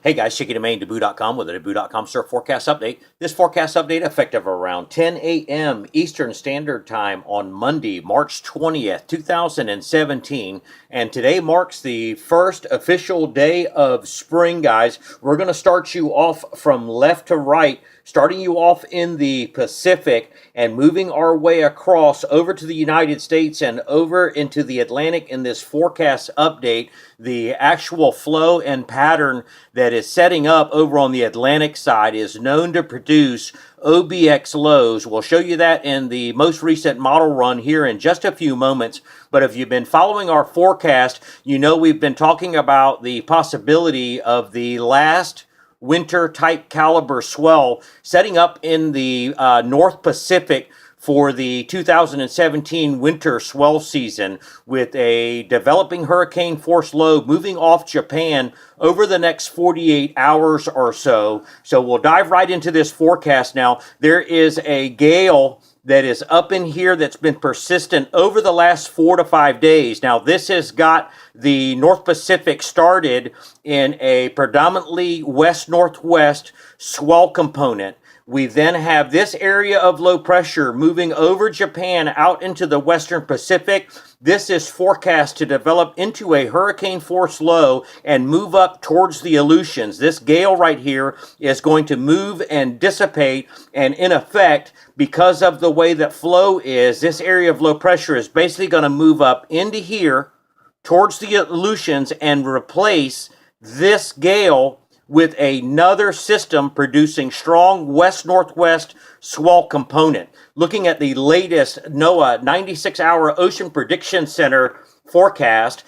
Hey guys, Chicky Domain, Debut.com with a Debut.com surf forecast update. This forecast update effective around 10 a.m. Eastern Standard Time on Monday, March 20th, 2017. And today marks the first official day of spring, guys. We're going to start you off from left to right, starting you off in the Pacific and moving our way across over to the United States and over into the Atlantic in this forecast update. The actual flow and pattern that is setting up over on the Atlantic side is known to produce OBX lows. We'll show you that in the most recent model run here in just a few moments. But if you've been following our forecast, you know we've been talking about the possibility of the last winter type caliber swell setting up in the North Pacific for the 2017 winter swell season, with a developing hurricane force low moving off Japan over the next 48 hours or so. So we'll dive right into this forecast now. There is a gale that is up in here that's been persistent over the last 4 to 5 days. Now, this has got the North Pacific started in a predominantly west-northwest swell component. We then have this area of low pressure moving over Japan out into the western Pacific. This is forecast to develop into a hurricane force low and move up towards the Aleutians. This gale right here is going to move and dissipate, and in effect, because of the way that flow is, this area of low pressure is basically going to move up into here towards the Aleutians and replace this gale with another system producing strong west-northwest swell component. Looking at the latest NOAA 96-hour Ocean Prediction Center forecast,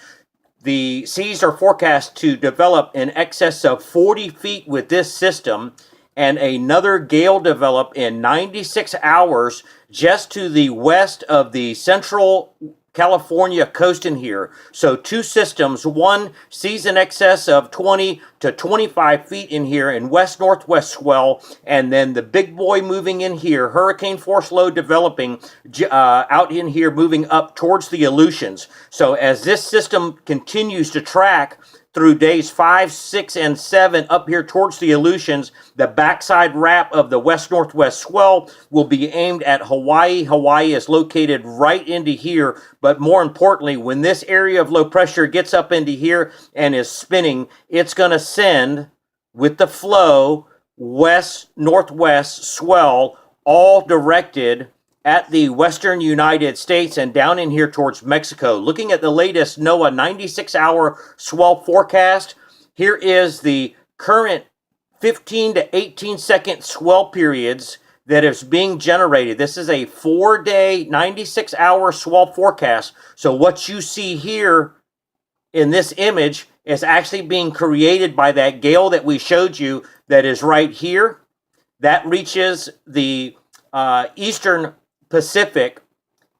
the seas are forecast to develop in excess of 40 feet with this system, and another gale develop in 96 hours just to the west of the central California coast in here. So two systems, one sees in excess of 20 to 25 feet in here in west-northwest swell, and then the big boy moving in here, hurricane force low developing out in here, moving up towards the Aleutians. So as this system continues to track through days 5, 6, and 7 up here towards the Aleutians, the backside wrap of the west-northwest swell will be aimed at Hawaii. Hawaii is located right into here, but more importantly, when this area of low pressure gets up into here and is spinning, it's going to send, with the flow, west-northwest swell, all directed at the western United States and down in here towards Mexico. Looking at the latest NOAA 96-hour swell forecast, here is the current 15 to 18 second swell periods that is being generated. This is a 4-day, 96-hour swell forecast. So what you see here in this image is actually being created by that gale that we showed you that is right here. That reaches the eastern Pacific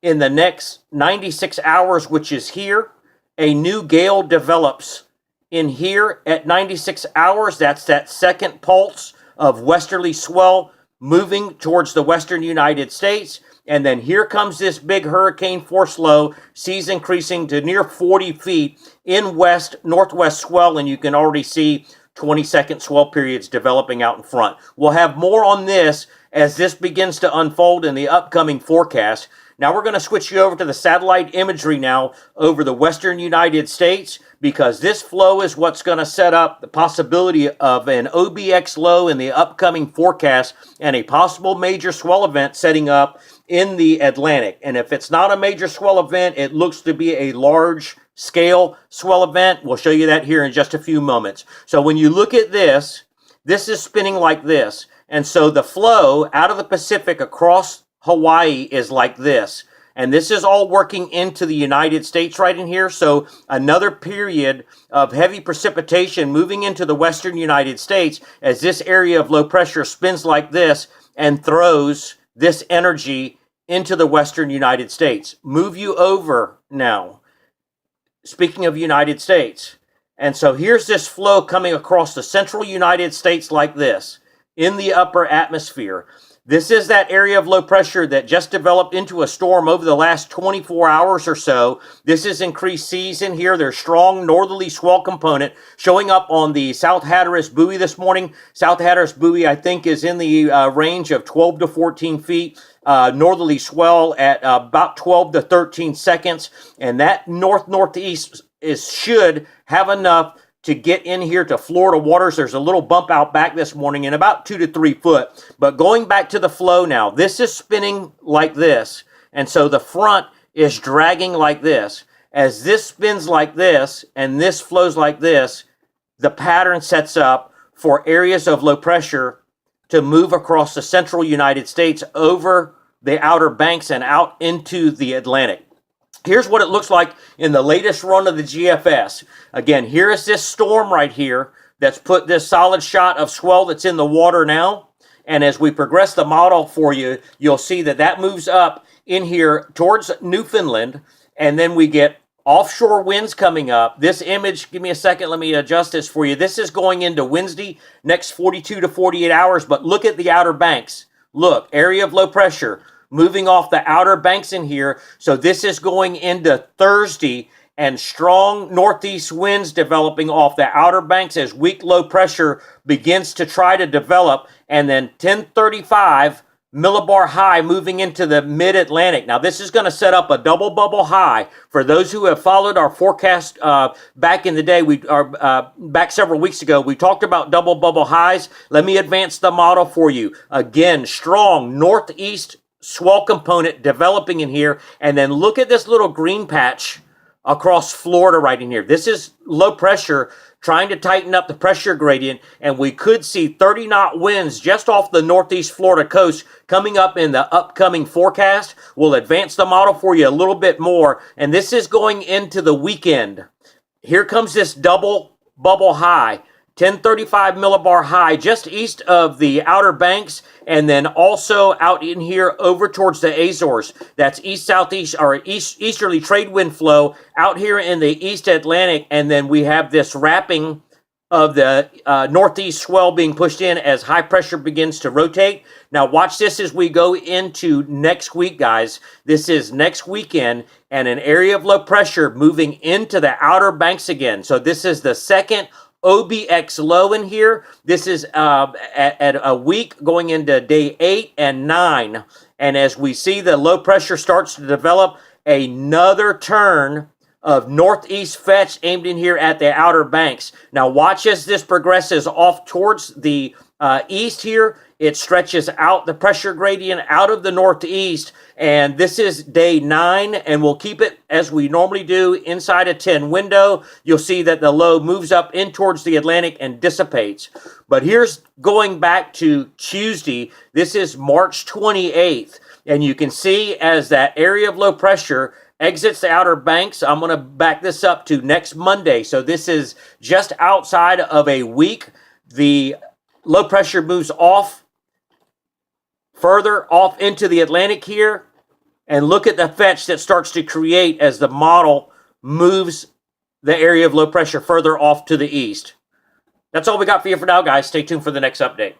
in the next 96 hours, which is here. A new gale develops in here at 96 hours. That's that second pulse of westerly swell moving towards the western United States. And then here comes this big hurricane force low, seas increasing to near 40 feet in west-northwest swell, and you can already see 20-second swell periods developing out in front. We'll have more on this as this begins to unfold in the upcoming forecast. Now we're going to switch you over to the satellite imagery now over the western United States, because this flow is what's going to set up the possibility of an OBX low in the upcoming forecast and a possible major swell event setting up in the Atlantic. And if it's not a major swell event, it looks to be a large scale swell event. We'll show you that here in just a few moments. So when you look at this, this is spinning like this. And so the flow out of the Pacific across Hawaii is like this. And this is all working into the United States right in here. So another period of heavy precipitation moving into the western United States as this area of low pressure spins like this and throws this energy into the western United States. Move you over now. Speaking of United States. And so here's this flow coming across the central United States like this in the upper atmosphere. This is that area of low pressure that just developed into a storm over the last 24 hours or so. This is increased seas in here. There's strong northerly swell component showing up on the South Hatteras buoy this morning. South Hatteras buoy, I think, is in the range of 12 to 14 feet. Northerly swell at about 12 to 13 seconds. And that northeast should have enough to get in here to Florida waters. There's a little bump out back this morning in about 2 to 3 foot. But going back to the flow now, this is spinning like this. And so the front is dragging like this. As this spins like this and this flows like this, the pattern sets up for areas of low pressure to move across the central United States over the Outer Banks and out into the Atlantic. Here's what it looks like in the latest run of the GFS. Again, here is this storm right here that's put this solid shot of swell that's in the water now. And as we progress the model for you, you'll see that that moves up in here towards Newfoundland. And then we get offshore winds coming up. This image, give me a second, let me adjust this for you. This is going into Wednesday, next 42 to 48 hours. But look at the Outer Banks. Look, area of low pressure moving off the Outer Banks in here. So this is going into Thursday, and strong northeast winds developing off the Outer Banks as weak low pressure begins to try to develop. And then 1035 millibar high moving into the mid-Atlantic. Now this is going to set up a double bubble high. For those who have followed our forecast back in the day, back several weeks ago, we talked about double bubble highs. Let me advance the model for you. Again, strong northeast swell component developing in here. And then look at this little green patch across Florida right in here. This is low pressure trying to tighten up the pressure gradient, and we could see 30-knot winds just off the northeast Florida coast coming up in the upcoming forecast. We'll advance the model for you a little bit more, and this is going into the weekend. Here comes this double bubble high. 1035 millibar high just east of the Outer Banks, and then also out in here over towards the Azores. That's east-southeast or easterly trade wind flow out here in the East Atlantic, and then we have this wrapping of the northeast swell being pushed in as high pressure begins to rotate. Now watch this as we go into next week, guys. This is next weekend, and an area of low pressure moving into the Outer Banks again. So this is the second OBX low in here. This is at a week going into day 8 and 9. And as we see the low pressure starts to develop, another turn of northeast fetch aimed in here at the Outer Banks. Now watch as this progresses off towards the east here. It stretches out the pressure gradient out of the northeast, and this is day 9, and we'll keep it as we normally do inside a 10 window. You'll see that the low moves up in towards the Atlantic and dissipates. But here's going back to Tuesday. This is March 28th, and you can see as that area of low pressure exits the Outer Banks. I'm going to back this up to next Monday. So this is just outside of a week. The low pressure moves off, further off into the Atlantic here. And look at the fetch that starts to create as the model moves the area of low pressure further off to the east. That's all we got for you for now, guys. Stay tuned for the next update.